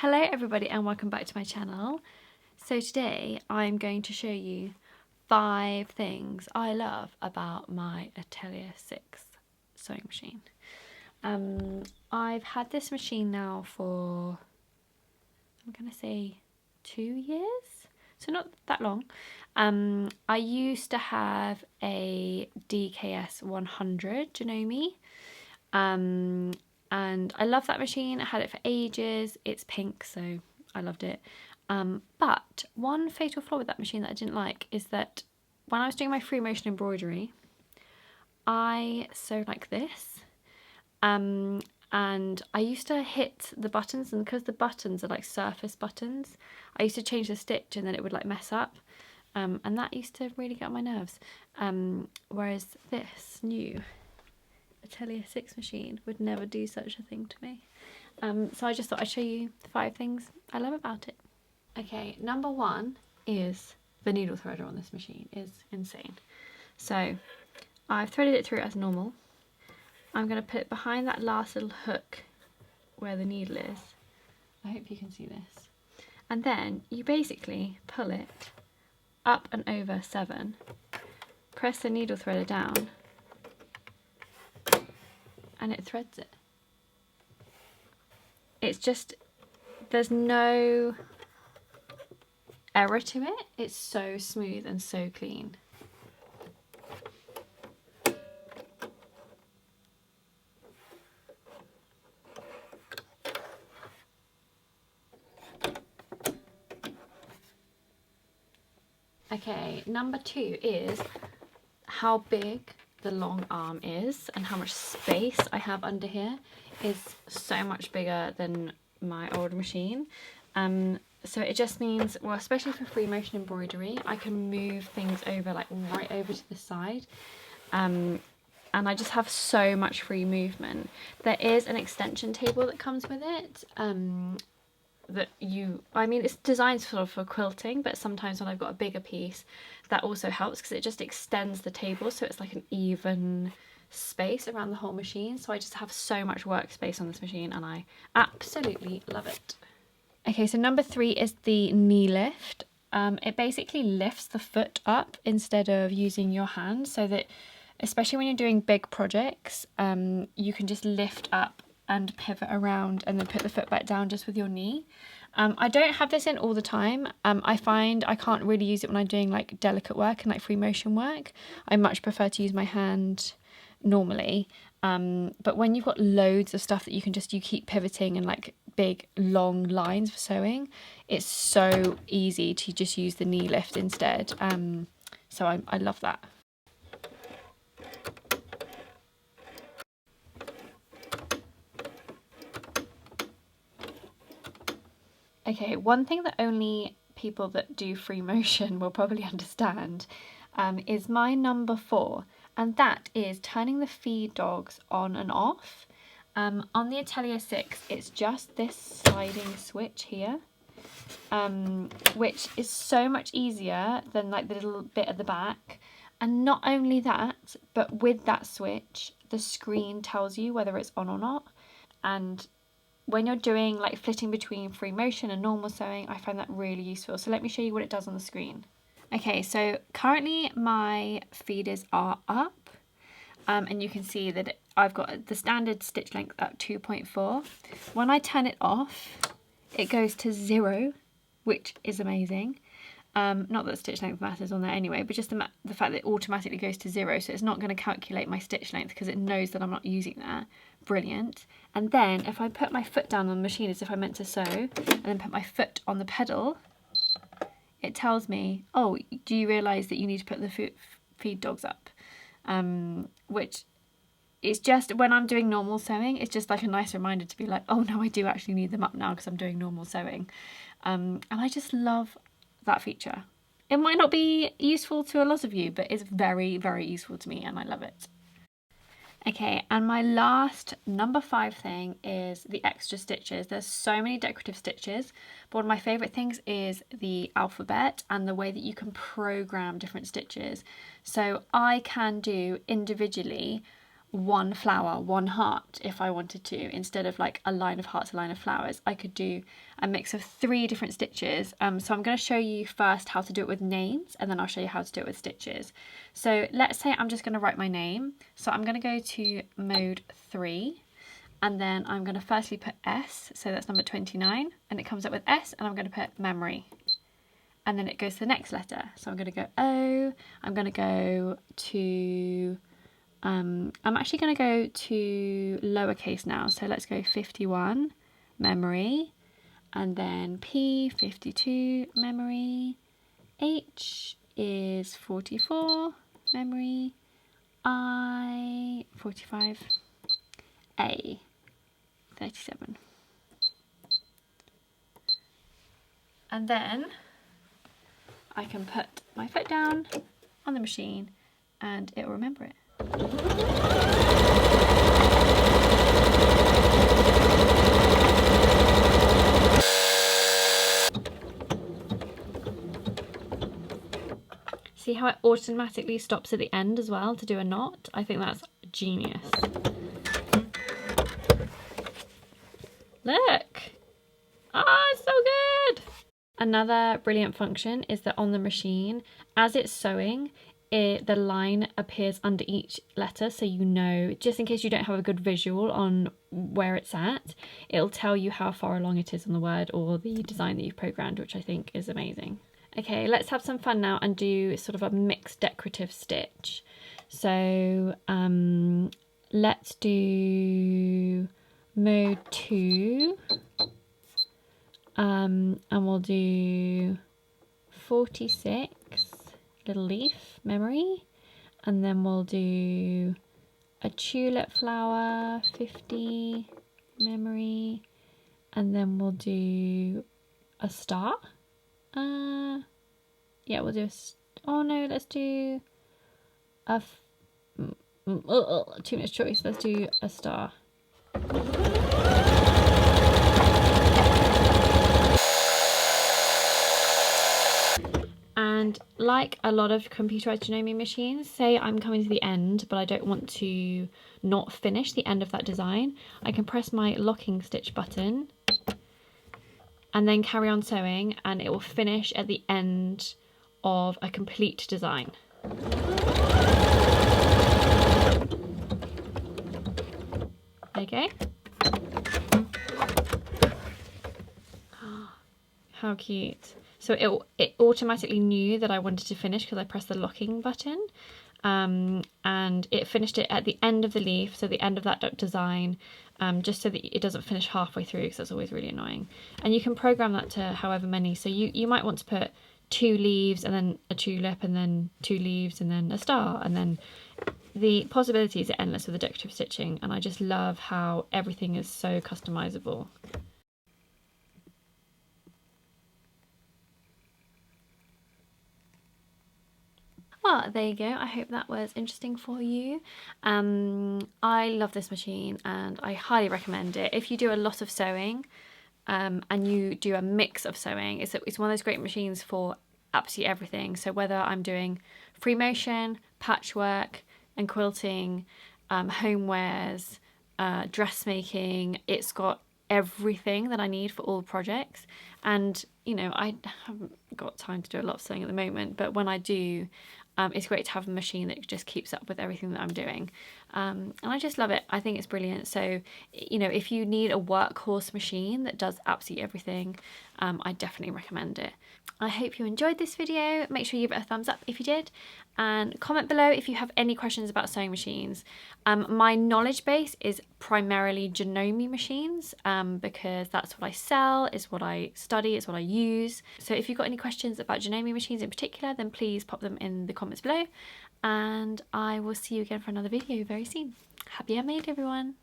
Hello everybody and welcome back to my channel. So today I'm going to show you 5 things I love about my Atelier 6 sewing machine. I've had this machine now for, I'm going to say 2 years, so not that long. I used to have a DKS 100 Janome. And I love that machine. I had it for ages. It's pink, so I loved it. But one fatal flaw with that machine that I didn't like is that when I was doing my free motion embroidery, I sewed like this. And I used to hit the buttons, and because the buttons are like surface buttons, I used to change the stitch and then it would like mess up. And that used to really get on my nerves. Whereas this new Atelier 6 machine would never do such a thing to me. So I just thought I'd show you the 5 things I love about it. Okay, number 1 is the needle threader on this machine is insane. So I've threaded it through as normal. I'm going to put it behind that last little hook where the needle is. I hope you can see this. And then you basically pull it up and over 7, press the needle threader down, and it threads it. It's just, there's no error to it. It's so smooth and so clean. Okay, number 2 is how big the long arm is and how much space I have under here is so much bigger than my old machine. So it just means, well, especially for free motion embroidery, I can move things over, like right over to the side. And I just have so much free movement. There is an extension table that comes with it. I mean, it's designed sort of for quilting, but sometimes when I've got a bigger piece, that also helps because it just extends the table so it's like an even space around the whole machine. So I just have so much workspace on this machine and I absolutely love it. Okay, so number 3 is the knee lift. It basically lifts the foot up instead of using your hand, so that especially when you're doing big projects, you can just lift up and pivot around and then put the foot back down just with your knee. I don't have this in all the time. I find I can't really use it when I'm doing like delicate work and like free motion work. I much prefer to use my hand normally. But when you've got loads of stuff that you keep pivoting and like big long lines for sewing, it's so easy to just use the knee lift instead. So I love that. Okay, one thing that only people that do free motion will probably understand is my number 4, and that is turning the feed dogs on and off. On the Atelier 6, it's just this sliding switch here, which is so much easier than like the little bit at the back. And not only that, but with that switch, the screen tells you whether it's on or not. And when you're doing like flitting between free motion and normal sewing, I find that really useful. So let me show you what it does on the screen. Okay, so currently my feeders are up, and you can see that I've got the standard stitch length at 2.4. When I turn it off, it goes to 0, which is amazing. Not that stitch length matters on there anyway, but just the fact that it automatically goes to 0, so it's not going to calculate my stitch length because it knows that I'm not using that. Brilliant. And then if I put my foot down on the machine as if I meant to sew, and then put my foot on the pedal, it tells me, oh, do you realise that you need to put the feed dogs up? Which is just, when I'm doing normal sewing, it's just like a nice reminder to be like, oh no, I do actually need them up now because I'm doing normal sewing. And I just love that feature. It might not be useful to a lot of you, but it's very, very useful to me and I love it. Okay, and my last number 5 thing is the extra stitches. There's so many decorative stitches, but one of my favourite things is the alphabet and the way that you can program different stitches. So I can do individually one flower, one heart if I wanted to. Instead of like a line of hearts, a line of flowers, I could do a mix of 3 different stitches. So I'm going to show you first how to do it with names, and then I'll show you how to do it with stitches. So let's say I'm just going to write my name. So I'm going to go to mode 3, and then I'm going to firstly put S, so that's number 29, and it comes up with S, and I'm going to put memory. And then it goes to the next letter. So I'm going to go O, I'm going to go to, I'm actually going to go to lowercase now. So let's go 51, memory, and then P, 52, memory, H is 44, memory, I, 45, A, 37. And then I can put my foot down on the machine and it will remember it. See how it automatically stops at the end as well to do a knot? I think that's genius. Look! Ah, it's so good! Another brilliant function is that on the machine, as it's sewing, the line appears under each letter, so you know, just in case you don't have a good visual on where it's at, it'll tell you how far along it is on the word or the design that you've programmed, which I think is amazing. Okay, let's have some fun now and do sort of a mixed decorative stitch. So let's do mode 2. And we'll do 46, little leaf, memory, and then we'll do a tulip flower, 50, memory, and then we'll do a star. Yeah, we'll do oh no, let's do a too much choice. Let's do a star. And like a lot of computerized Janome machines, say I'm coming to the end, but I don't want to not finish the end of that design, I can press my locking stitch button and then carry on sewing, and it will finish at the end of a complete design. Okay. How cute. So it automatically knew that I wanted to finish because I pressed the locking button, and it finished it at the end of the leaf, so the end of that design, just so that it doesn't finish halfway through, because that's always really annoying. And you can program that to however many, so you might want to put 2 leaves and then a tulip and then 2 leaves and then a star, and then the possibilities are endless with the decorative stitching, and I just love how everything is so customizable. Well, there you go. I hope that was interesting for you. I love this machine and I highly recommend it. If you do a lot of sewing and you do a mix of sewing, it's one of those great machines for absolutely everything. So whether I'm doing free motion, patchwork and quilting, homewares, dressmaking, it's got everything that I need for all projects. And you know, I haven't got time to do a lot of sewing at the moment, but when I do, it's great to have a machine that just keeps up with everything that I'm doing. And I just love it. I think it's brilliant. So, you know, if you need a workhorse machine that does absolutely everything, I definitely recommend it. I hope you enjoyed this video. Make sure you give it a thumbs up if you did, and comment below if you have any questions about sewing machines. My knowledge base is primarily Janome machines, because that's what I sell, is what I study, is what I use. So if you've got any questions about Janome machines in particular, then please pop them in the comments below, and I will see you again for another video very soon. Happy handmade, everyone!